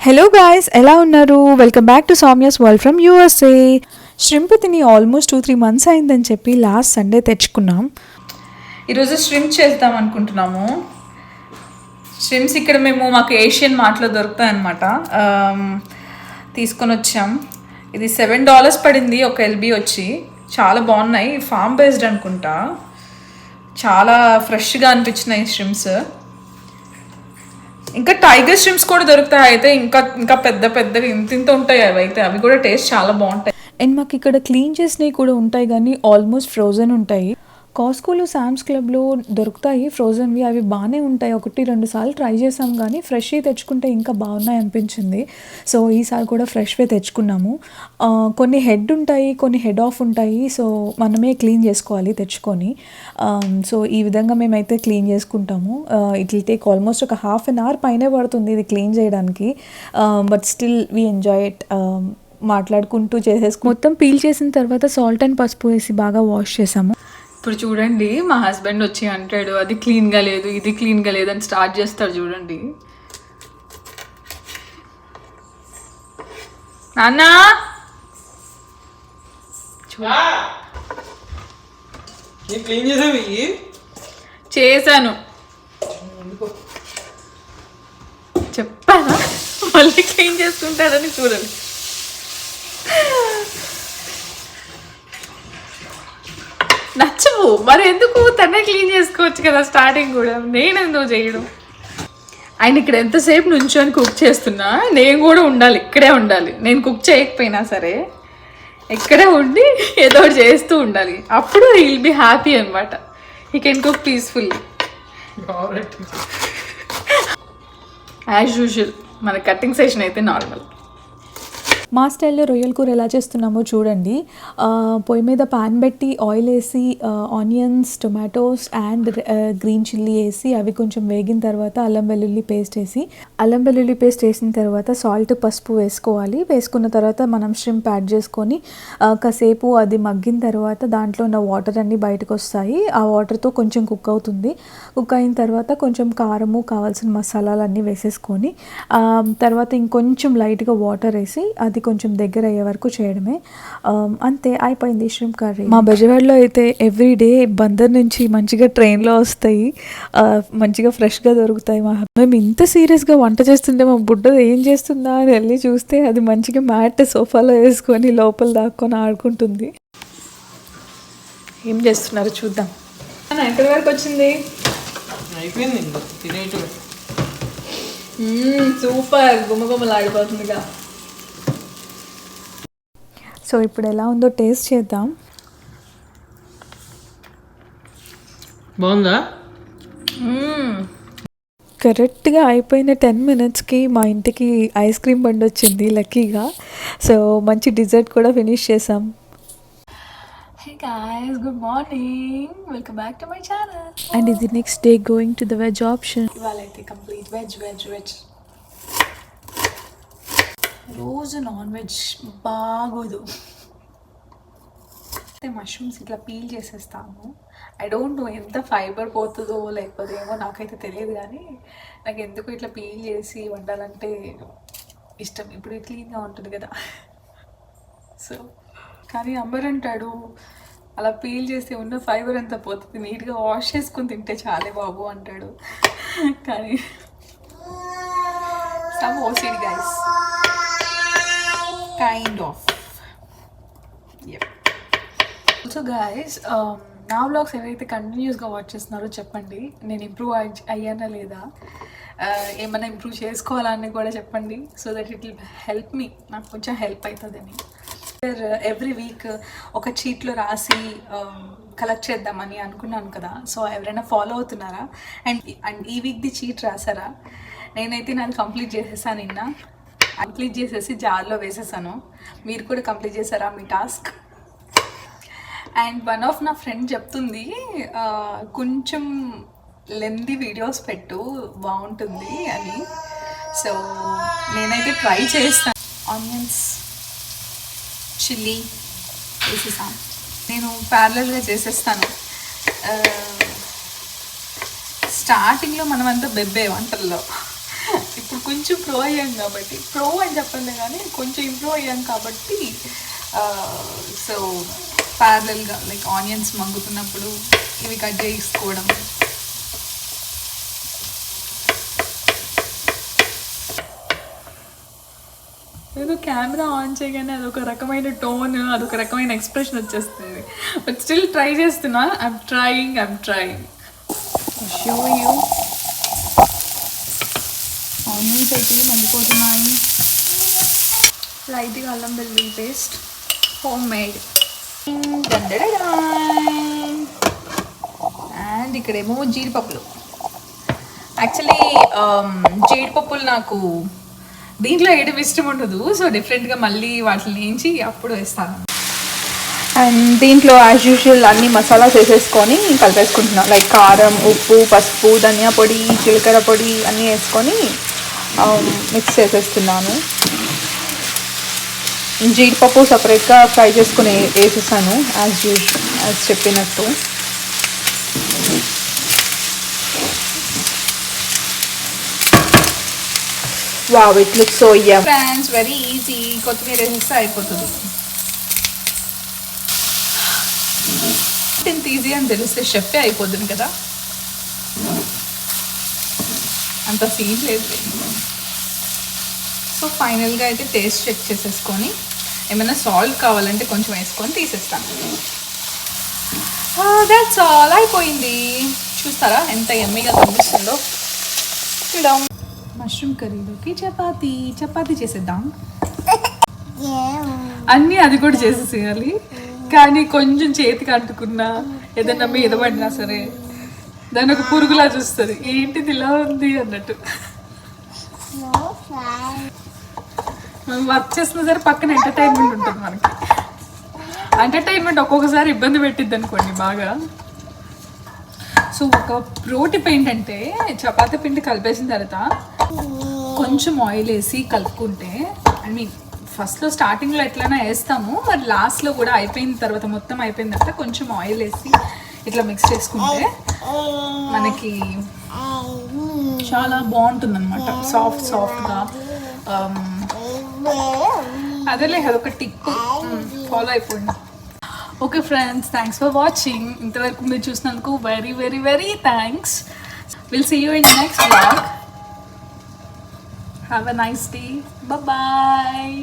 Hello guys, ఎలా ఉన్నారు? Welcome back to Soumya's world from USA. Shrimp తిని ఆల్మోస్ట్ 2-3 months అయిందని చెప్పి లాస్ట్ సండే తెచ్చుకున్నాం. ఈరోజు ష్రింప్ చేద్దాం అనుకుంటున్నాము. ష్రింప్స్ ఇక్కడ మాకు ఏషియన్ మార్ట్లో దొరుకుతాయి అన్నమాట. తీసుకొని వచ్చాం. ఇది $7 పడింది ఒక ఎల్బీ వచ్చి. చాలా బాగున్నాయి, ఫామ్ బేస్డ్ అనుకుంటా. చాలా ఫ్రెష్గా అనిపించినాయి ష్రింప్స్. ఇంకా టైగర్ ష్రింప్స్ కూడా దొరుకుతాయి. అయితే ఇంకా ఇంకా పెద్ద పెద్దగా ఇంత ఉంటాయి అవి. అయితే అవి కూడా టేస్ట్ చాలా బాగుంటాయి. అండ్ మాకు ఇక్కడ క్లీన్ చేసినవి కూడా ఉంటాయి, కానీ ఆల్మోస్ట్ ఫ్రోజన్ ఉంటాయి. కాస్కోలో, శామ్స్ క్లబ్లో దొరుకుతాయి ఫ్రోజన్వి. అవి బాగానే ఉంటాయి. 1-2 సార్లు ట్రై చేసాం, కానీ ఫ్రెష్వి తెచ్చుకుంటే ఇంకా బాగున్నాయి అనిపించింది. సో ఈసారి కూడా ఫ్రెష్వే తెచ్చుకున్నాము. కొన్ని హెడ్ ఉంటాయి, కొన్ని హెడ్ ఆఫ్ ఉంటాయి. సో మనమే క్లీన్ చేసుకోవాలి తెచ్చుకొని. సో ఈ విధంగా మేమైతే క్లీన్ చేసుకుంటాము. ఇట్ విల్ టేక్ ఆల్మోస్ట్ ఒక 1/2 hour పైనే పడుతుంది ఇది క్లీన్ చేయడానికి. But still we enjoy it. మాట్లాడుకుంటూ మొత్తం పీల్ చేసిన తర్వాత సాల్ట్ అండ్ పసుపు వేసి బాగా వాష్ చేసాము. ఇప్పుడు చూడండి, మా హస్బెండ్ వచ్చి అంటాడు అది క్లీన్గా లేదు, ఇది క్లీన్గా లేదు అని స్టార్ట్ చేస్తాడు. చూడండి నాన్నా, చేశాను చెప్పానా మళ్ళీ క్లీన్ చేసుకుంటాడని. చూడండి, నచ్చవు మరి ఎందుకు, తనే క్లీన్ చేసుకోవచ్చు కదా స్టార్టింగ్ కూడా. నేను ఎందుకు చేయడం? ఆయన ఇక్కడ ఎంతసేపు నుంచొని కుక్ చేస్తున్నా, నేను కూడా ఉండాలి, ఇక్కడే ఉండాలి. నేను కుక్ చేయకపోయినా సరే ఇక్కడే ఉండి ఏదో ఒకటి చేస్తూ ఉండాలి. అప్పుడు హీ విల్ బి హ్యాపీ అనమాట. He can cook peacefully. As usual మన కటింగ్ సెషన్ అయితే నార్మల్. మా స్టైల్లో రొయ్యల కూర ఎలా చేస్తున్నామో చూడండి. పొయ్యి మీద పాన్ పెట్టి ఆయిల్ వేసి onions, tomatoes and green chilli వేసి అవి కొంచెం వేగిన తర్వాత అల్లం వెల్లుల్లి పేస్ట్ వేసిన తర్వాత సాల్ట్, పసుపు వేసుకోవాలి. వేసుకున్న తర్వాత మనం ష్రింప్ యాడ్ చేసుకొని కాసేపు అది మగ్గిన తర్వాత దాంట్లో ఉన్న వాటర్ అన్నీ బయటకు వస్తాయి. ఆ వాటర్తో కొంచెం కుక్ అవుతుంది. కుక్ అయిన తర్వాత కొంచెం కారము, కావాల్సిన మసాలాలన్నీ వేసేసుకొని తర్వాత ఇంకొంచెం లైట్గా వాటర్ వేసి అది కొంచెం దగ్గర అయ్యే వరకు చేయడమే. అంతే, అయిపోయింది ష్రింప్ కర్రీ. మా బెజవాడలో అయితే ఎవ్రీ డే బందర్ నుంచి మంచిగా ట్రైన్లో వస్తాయి, మంచిగా ఫ్రెష్గా దొరుకుతాయి. మేము ఇంత సీరియస్గా వంట చేస్తుంటే మా బుడ్డ ఏం చేస్తుందా అని వెళ్ళి చూస్తే అది మంచిగా మ్యాట్ సోఫాలో వేసుకొని లోపల దాక్కొని ఆడుకుంటుంది. ఏం చేస్తున్నారు చూద్దాం. ఎక్కడి వరకు వచ్చింది? సూపర్, గుమ్మగుమ్మలు ఆడిపోతుందిగా. సో ఇప్పుడు ఎలా ఉందో టేస్ట్ చేద్దాం. బాగుందా? కరెక్ట్గా అయిపోయిన 10 minutesకి మా ఇంటికి ఐస్ క్రీమ్ బండి వచ్చింది లక్కీగా. సో మంచి డిజర్ట్ కూడా ఫినిష్ చేసాం. Hey guys, good morning, welcome back to my channel. And ఇది next day going to the veg option. ఇవాళ అయితే కంప్లీట్ వెజ్. రోజు నాన్ వెజ్ బాగోదు. అయితే మష్రూమ్స్ ఇట్లా పీల్ చేసేస్తాము. ఐ డోంట్ నో ఎంత ఫైబర్ పోతుందో లేకపోతే ఏమో నాకైతే తెలియదు, కానీ నాకు ఎందుకు ఇట్లా పీల్ చేసి వండాలంటే ఇష్టం. ఇప్పుడు క్లీన్గా ఉంటుంది కదా. సో కానీ అంబర్ అంటాడు అలా పీల్ చేస్తే ఉన్న ఫైబర్ అంతా పోతుంది, నీట్గా వాష్ చేసుకుని తింటే చాలే బాబు అంటాడు. కానీ some OCD guys, kind of. Also guys, నా వ్లాగ్స్ ఎవరైతే కంటిన్యూస్గా వాచ్ చేస్తున్నారో చెప్పండి, నేను ఇంప్రూవ్ అయ్యానా లేదా, ఏమైనా ఇంప్రూవ్ చేసుకోవాలని కూడా చెప్పండి. So that it will help me, నాకు కొంచెం హెల్ప్ అవుతుందని. ఎవ్రీ వీక్ ఒక చీట్లో రాసి కలెక్ట్ చేద్దామని అనుకున్నాను కదా. సో ఎవరైనా ఫాలో అవుతున్నారా? అండ్ ఈ వీక్ది చీట్ రాసారా? నేనైతే నాది కంప్లీట్ చేసేసాను. కంప్లీట్ చేసేసి జార్లో వేసేసాను. మీరు కూడా కంప్లీట్ చేశారా మీ టాస్క్? అండ్ వన్ ఆఫ్ నా ఫ్రెండ్ చెప్తుంది, కొంచెం లెంతీ వీడియోస్ పెట్టు బాగుంటుంది అని. సో నేనైతే ట్రై చేస్తాను. ఆనియన్స్, చిల్లీ వేసేసాను. నేను ప్యారలల్గా చేసేస్తాను. స్టార్టింగ్లో మనమంతా బెబ్బే వంటల్లో, ఇప్పుడు కొంచెం ప్రో అయ్యాం కాబట్టి, ప్రో అని చెప్పండి కానీ కొంచెం ఇంప్రూవ్ అయ్యాం కాబట్టి, సో ప్యారలల్గా లైక్ ఆనియన్స్ మగ్గుతున్నప్పుడు ఇవి కట్ చేసుకోవడం. ఏదో కెమెరా ఆన్ చేయగానే అదొక రకమైన టోన్, అదొక రకమైన ఎక్స్ప్రెషన్ వచ్చేస్తుంది. బట్ స్టిల్ ట్రై చేస్తున్నా. I'm trying. Show you onions అయితే మండిపోతున్నాయి. లైట్గా అల్లం వెల్లుల్లి పేస్ట్, హోమ్ మేడ్. అండ్ ఇక్కడేమో జీడిపప్పులు. యాక్చువల్లీ జీడిపప్పులు నాకు దీంట్లో వేయడం ఇష్టం ఉండదు, సో డిఫరెంట్గా మళ్ళీ వాటిని వేయించి అప్పుడు వేస్తాను. అండ్ దీంట్లో యాజ్ యూజువల్ అన్ని మసాలాస్ వేసేసుకొని కలిపేసుకుంటున్నాను. లైక్ కారం, ఉప్పు, పసుపు, ధనియా పొడి, జీలకర్ర పొడి అన్నీ వేసుకొని మిక్స్ చేసేస్తున్నాను. జీడిపప్పు సపరేట్గా ఫ్రై చేసుకుని వేసేసాను యాజ్ చెప్పినట్టు. Wow, it looks so yum. Friends, very easy. కొత్తిమీర వేసేస్తే అయిపోతుంది. ఇంత ఈజీ అని తెలిస్తే షెఫే అయిపోతుంది కదా, అంత సీన్ లేదు. సో ఫైనల్గా అయితే టేస్ట్ చెక్ చేసేసుకొని ఏమైనా సాల్ట్ కావాలంటే కొంచెం వేసుకొని తీసేస్తాను. That's all. అయిపోయింది. చూస్తారా ఎంత యమ్మీగా కనిపిస్తుందో. మష్రూమ్ కర్రీలోకి చపాతీ చేసేద్దాం. అన్నీ అది కూడా చేసేసేయాలి, కానీ కొంచెం చేతికి అంటుకున్నా ఏదన్నా మీద పడినా సరే దాన్ని ఒక పురుగులా చూస్తుంది, ఏంటిది ఇలా ఉంది అన్నట్టు. మనం వర్క్ చేస్తున్నా సరే పక్కన ఎంటర్టైన్మెంట్ ఉంటుంది మనకి. ఎంటర్టైన్మెంట్ ఒక్కొక్కసారి ఇబ్బంది పెట్టిద్ది అనుకోండి బాగా. సో ఒక ప్రో టిప్ ఏంటంటే, చపాతీ పిండి కలిపేసిన తర్వాత కొంచెం ఆయిల్ వేసి కలుపుకుంటే, ఐ మీన్ ఫస్ట్లో స్టార్టింగ్లో ఎట్లైనా వేస్తాము, మరి లాస్ట్లో కూడా అయిపోయిన తర్వాత మొత్తం అయిపోయిన తర్వాత కొంచెం ఆయిల్ వేసి ఇట్లా మిక్స్ చేసుకుంటే మనకి చాలా బాగుంటుంది అనమాట. సాఫ్ట్గా. అదేలే, అదొక టిప్, ఫాలో అయిపోయింది. Okay friends, thanks for watching. ఇంతవరకు మీరు చూసినందుకు very very very thanks. Will see you in next vlog. Have a nice day. Bye bye.